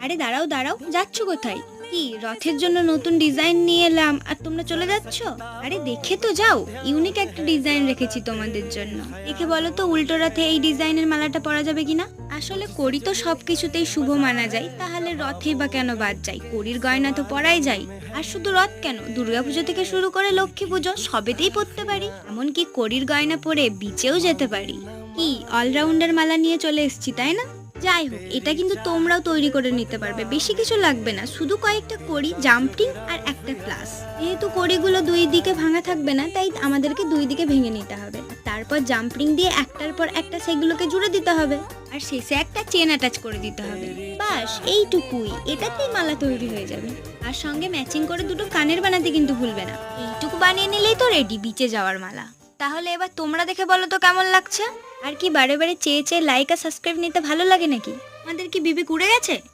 আরে দাঁড়াও দাঁড়াও, যাচ্ছ কোথায়? কি রথের জন্য নতুন ডিজাইন নিয়ে এলাম আর তোমরা চলে যাচ্ছ? আরে দেখে তো যাও, ইউনিক একটা ডিজাইন রেখেছি তোমাদের জন্য। দেখে বলো তো উল্টো রথে এই ডিজাইনের মালাটা পরা যাবে কিনা। আসলে কড়ি তো সবকিছুতেই শুভ মানা যায়, তাহলে রথেই বা কেন বাদ যায়? কড়ির গয়না তো পরাই যায়। আর শুধু রথ কেন, দুর্গাপুজো থেকে শুরু করে লক্ষ্মী পুজো সবেতেই পরতে পারি। এমনকি কড়ির গয়না পরে বিচেও যেতে পারি। কি অলরাউন্ডার মালা নিয়ে চলে এসেছি তাই না? যাই হোক, এটা কিন্তু তোমরাও তৈরি করে নিতে পারবে, বেশি কিছু লাগবে না, শুধু কয়েকটা কড়ি, জাম্পিং আর একটা প্লাস। যেহেতু কড়িগুলো দুই দিকে ভাঙা থাকবে না, তাই আমাদেরকে দুই দিকে ভেঙে নিতে হবে। তারপর জাম্পিং দিয়ে একটার পর একটা সেগুলোকে জুড়ে দিতে হবে, আর শেষে একটা চেন অ্যাটাচ করে দিতে হবে। বাস এইটুকুই, এটাতেই মালা তৈরি হয়ে যাবে। আর সঙ্গে ম্যাচিং করে দুটো কানের বানাতে কিন্তু ভুলবে না। এইটুকু বানিয়ে নিলেই তো রেডি বিচে যাওয়ার মালা। তাহলে এবার তোমরা দেখে বলো তো কেমন লাগছে। আর কি বারে বারে চেয়ে চেয়ে লাইক আর সাবস্ক্রাইব নিতে ভালো লাগে নাকি? আমাদের কি বিবেক উড়ে গেছে?